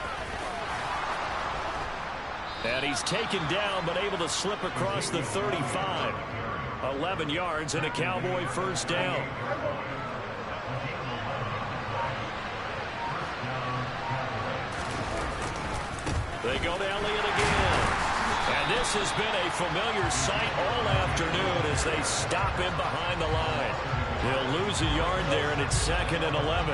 And he's taken down, but able to slip across the 35. 11 yards and a Cowboy 1st down. They go to Elliott again. And And this has been a familiar sight all afternoon as they stop him behind the line. He'll lose a yard there, and it's 2nd and 11.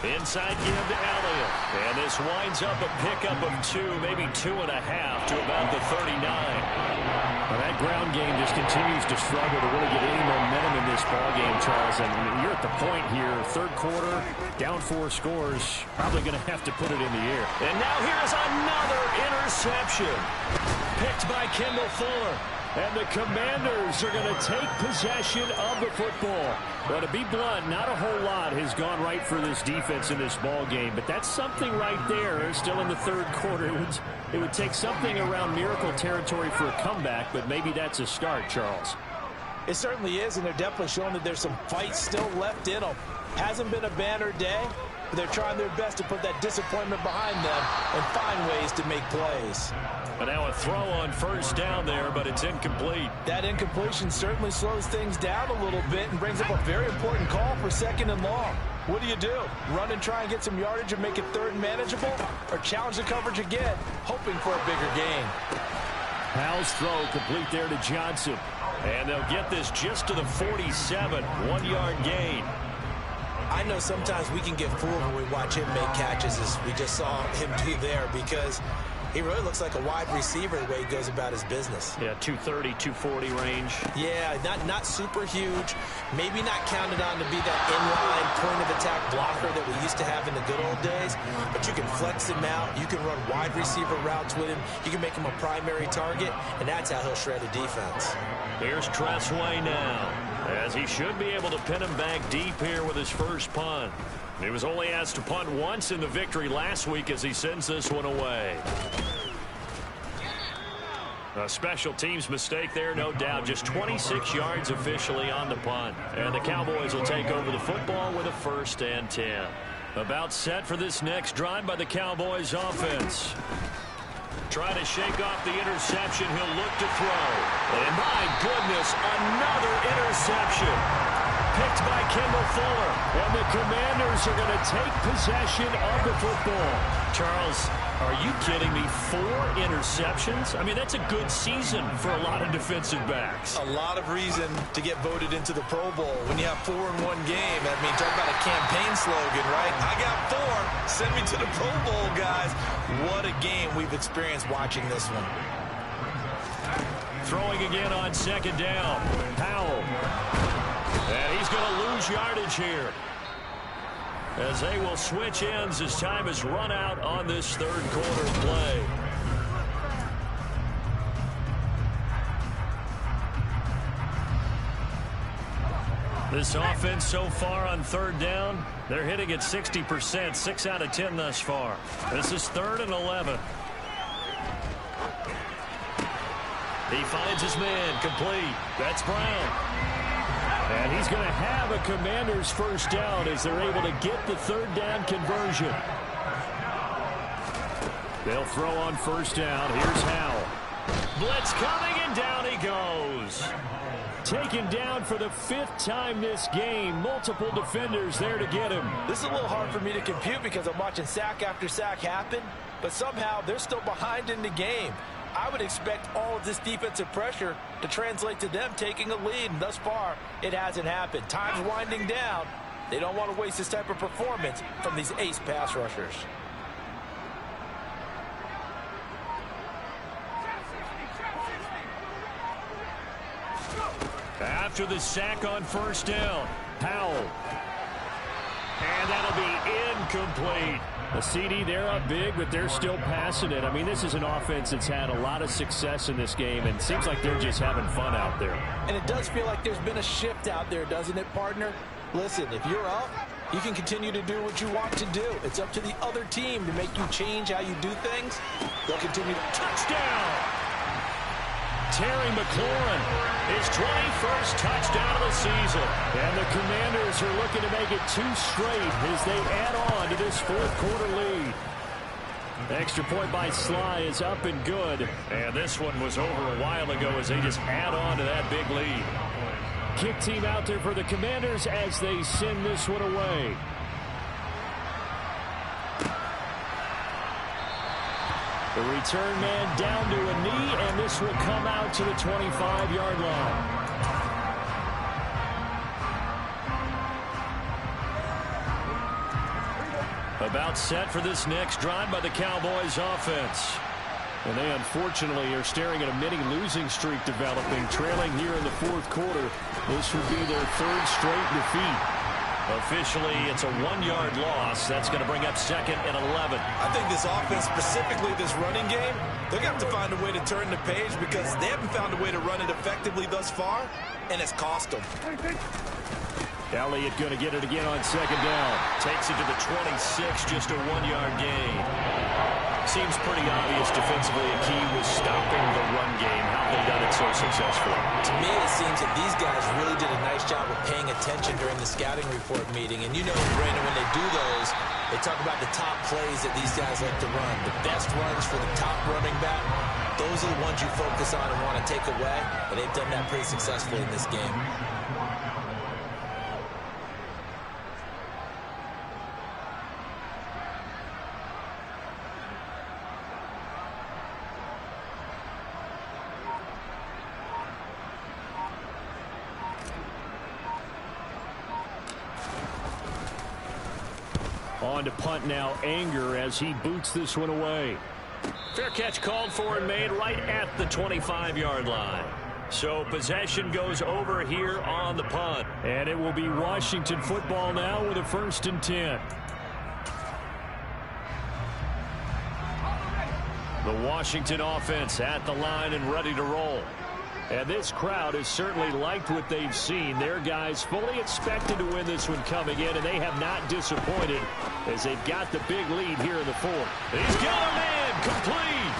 Inside give to Elliott. And this winds up a pickup of 2, maybe 2.5 to about the 39. Well, that ground game just continues to struggle to really get any momentum in this ball game, Charles. And you're at the point here, third quarter, down 4 scores, probably going to have to put it in the air. And now here's another interception. Picked by Kendall Fuller. And the Commanders are going to take possession of the football. Well, to be blunt, not a whole lot has gone right for this defense in this ball game, but that's something right there. Still in the third quarter. It would take something around miracle territory for a comeback, but maybe that's a start, Charles. It certainly is, and they're definitely showing that there's some fight still left in them. Hasn't been a banner day, but they're trying their best to put that disappointment behind them and find ways to make plays. But now a throw on first down there, but it's incomplete. That incompletion certainly slows things down a little bit and brings up a very important call for 2nd and long. What do? Run and try and get some yardage and make it 3rd and manageable? Or challenge the coverage again, hoping for a bigger gain? Powell's throw complete there to Johnson. And they'll get this just to the 47, 1-yard gain. I know sometimes we can get fooled when we watch him make catches, as we just saw him do there, because he really looks like a wide receiver the way he goes about his business. Yeah, 230, 240 range. Yeah, not super huge. Maybe not counted on to be that inline point-of-attack blocker that we used to have in the good old days. But you can flex him out. You can run wide receiver routes with him. You can make him a primary target, and that's how he'll shred a defense. Here's Tressway now, as he should be able to pin him back deep here with his first punt. He was only asked to punt once in the victory last week as he sends this one away. A special teams mistake there, no doubt. Just 26 yards officially on the punt. And the Cowboys will take over the football with a 1st and 10. About set for this next drive by the Cowboys offense. Trying to shake off the interception. He'll look to throw. And my goodness, another interception. Picked by Kendall Fuller. And the Commanders are going to take possession of the football. Charles, are you kidding me? 4 interceptions? I mean, that's a good season for a lot of defensive backs. A lot of reason to get voted into the Pro Bowl. When you have 4 in one game, I mean, talk about a campaign slogan, right? I got 4. Send me to the Pro Bowl, guys. What a game we've experienced watching this one. Throwing again on 2nd down. Powell. And he's going to lose yardage here, as they will switch ends as time has run out on this third quarter play. This offense so far on 3rd down, they're hitting at 60%, 6 out of 10 thus far. This is 3rd and 11. He finds his man, complete. That's Brown. And he's going to have a Commanders first down as they're able to get the 3rd down conversion. They'll throw on 1st down. Here's Howell. Blitz coming, and down he goes. Taken down for the 5th time this game. Multiple defenders there to get him. This is a little hard for me to compute because I'm watching sack after sack happen, but somehow they're still behind in the game. I would expect all of this defensive pressure to translate to them taking a lead, and thus far, it hasn't happened. Time's winding down. They don't want to waste this type of performance from these ace pass rushers. After the sack on 1st down, Powell. And that'll be incomplete. A CD, they're up big, but they're still passing it. I mean, this is an offense that's had a lot of success in this game, and it seems like they're just having fun out there. And it does feel like there's been a shift out there, doesn't it, partner? Listen, if you're up, you can continue to do what you want to do. It's up to the other team to make you change how you do things. They'll continue to... Touchdown! Terry McLaurin, his 21st touchdown of the season. And the Commanders are looking to make it 2 straight as they add on to this 4th quarter lead. Extra point by Sly is up and good. And this one was over a while ago as they just add on to that big lead. Kick team out there for the Commanders as they send this one away. The return man down to a knee, and this will come out to the 25-yard line. About set for this next drive by the Cowboys offense. And they unfortunately are staring at a mini losing streak developing, trailing here in the fourth quarter. This would be their third straight defeat. Officially, it's a 1-yard loss. That's going to bring up second and 11. I think this offense, specifically this running game, they're going to have to find a way to turn the page because they haven't found a way to run it effectively thus far, and it's cost them. Elliott going to get it again on second down. Takes it to the 26, just a 1-yard gain. Seems pretty obvious defensively a key was stopping the run game. How they've done it so successfully. To me, it seems that these guys really did a nice job of paying attention during the scouting report meeting. And you know, Brandon, when they do those, they talk about the top plays that these guys like to run. The best runs for the top running back. Those are the ones you focus on and want to take away. And they've done that pretty successfully in this game. On to punt now, Anger, as he boots this one away. Fair catch called for and made right at the 25-yard line. So possession goes over here on the punt. And it will be Washington football now with a 1st and 10. The Washington offense at the line and ready to roll. And this crowd has certainly liked what they've seen. Their guys fully expected to win this one coming in, and they have not disappointed as they've got the big lead here in the fourth. He's got a man complete.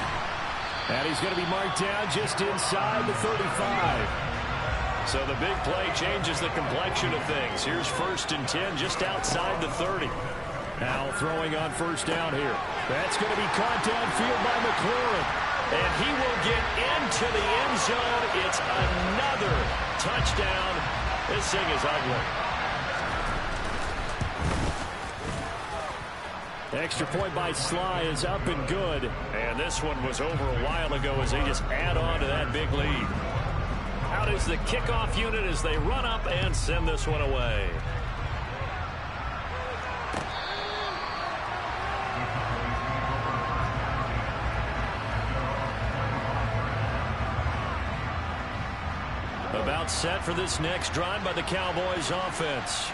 And he's going to be marked down just inside the 35. So the big play changes the complexion of things. Here's 1st and 10 just outside the 30. Now throwing on 1st down here. That's going to be caught downfield by McLaurin. And he will get into the end zone. It's another touchdown. This thing is ugly. Extra point by Sly is up and good. And this one was over a while ago as they just add on to that big lead. Out is the kickoff unit as they run up and send this one away. About set for this next drive by the Cowboys offense.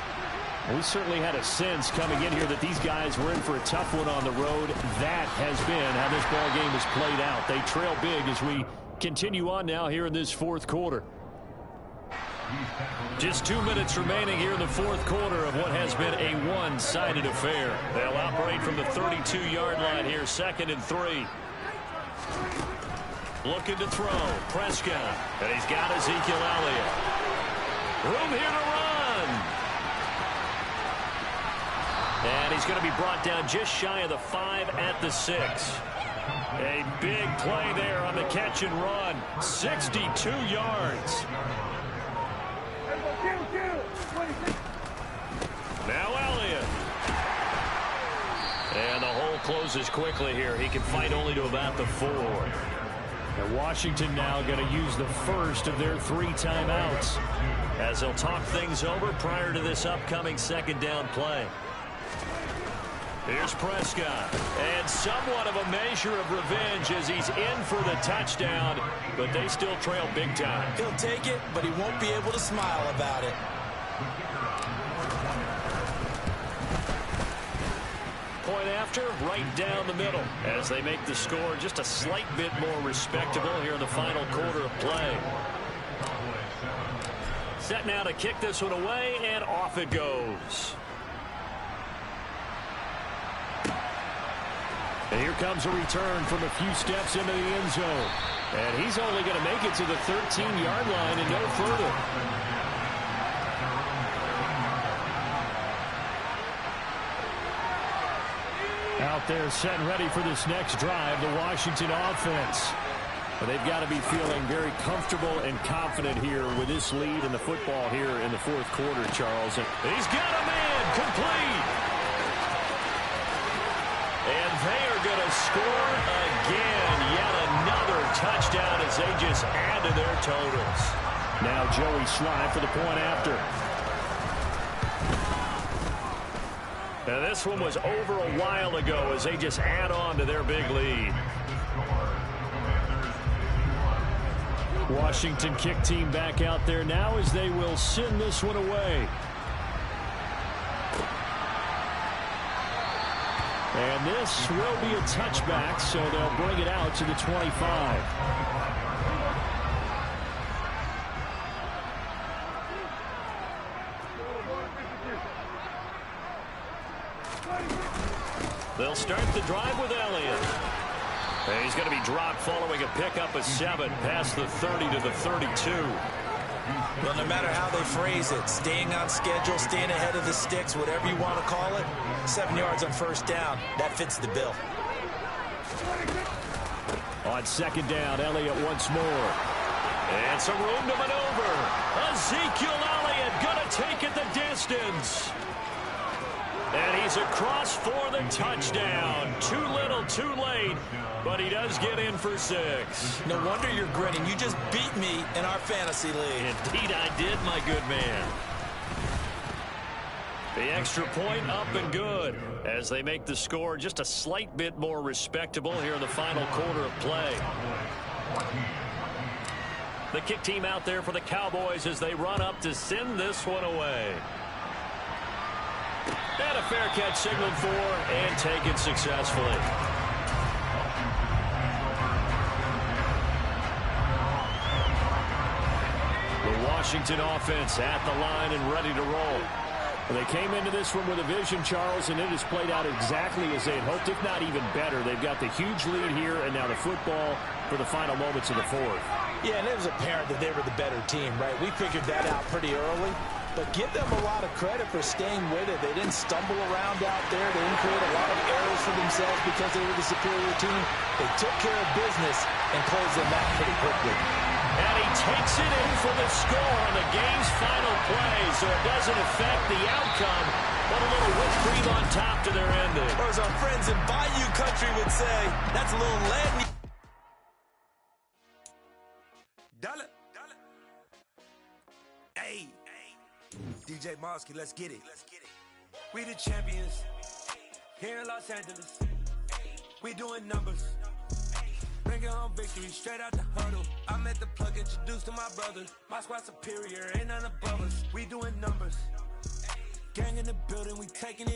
We certainly had a sense coming in here that these guys were in for a tough one on the road. That has been how this ball game has played out. They trail big as we continue on now here in this fourth quarter. Just 2 minutes remaining here in the fourth quarter of what has been a one-sided affair. They'll operate from the 32-yard line here, 2nd and 3. Looking to throw. Prescott. And he's got Ezekiel Elliott. Room here to run. And he's going to be brought down just shy of the 5 at the 6. A big play there on the catch and run. 62 yards. Now Elliott. And the hole closes quickly here. He can fight only to about the 4. And Washington now going to use the first of their 3 timeouts as they'll talk things over prior to this upcoming 2nd down play. Here's Prescott, and somewhat of a measure of revenge as he's in for the touchdown, but they still trail big time. He'll take it, but he won't be able to smile about it. Point after, right down the middle, as they make the score just a slight bit more respectable here in the final quarter of play. Set now to kick this one away, and off it goes. And here comes a return from a few steps into the end zone. And he's only going to make it to the 13-yard line and no further. Out there set and ready for this next drive, the Washington offense. But they've got to be feeling very comfortable and confident here with this lead in the football here in the fourth quarter, Charles. And he's got a man complete. And they are going to score again. touchdown as they just add to their totals. Now Joey Slye for the point after. Now this one was over a while ago as they just add on to their big lead. Washington kick team back out there now as they will send this one away. And this will be a touchback, so they'll bring it out to the 25. They'll start the drive with Elliott. And he's going to be dropped following a pickup of 7 past the 30 to the 32. Well, no matter how they phrase it, staying on schedule, staying ahead of the sticks, whatever you want to call it, 7 yards on first down, that fits the bill. On second down, Elliott once more. And some room to maneuver. Ezekiel Elliott going to take it the distance. And he's across for the touchdown. Too little, too late, but he does get in for 6. No wonder you're grinning. You just beat me in our fantasy league. Indeed I did, my good man. The extra point up and good as they make the score just a slight bit more respectable here in the final quarter of play. The kick team out there for the Cowboys as they run up to send this one away. And a fair catch signaled for and taken successfully. The Washington offense at the line and ready to roll. Well, they came into this one with a vision, Charles, and it has played out exactly as they had hoped, if not even better. They've got the huge lead here and now the football for the final moments of the fourth. Yeah, and it was apparent that they were the better team, right? We figured that out pretty early. But give them a lot of credit for staying with it. They didn't stumble around out there. They didn't create a lot of errors for themselves because they were the superior team. They took care of business and closed them out pretty quickly. And he takes it in for the score on the game's final play, so it doesn't affect the outcome, but a little whipped cream on top to their ending. Or as our friends in Bayou Country would say, that's a little lead. Dollar. Hey. DJ Mosky, let's get it. We the champions here in Los Angeles. We doing numbers. Bringing home victory straight out the huddle. I met the plug, introduced to my brothers. My squad superior, ain't none above us. We doing numbers. Gang in the building, we taking it.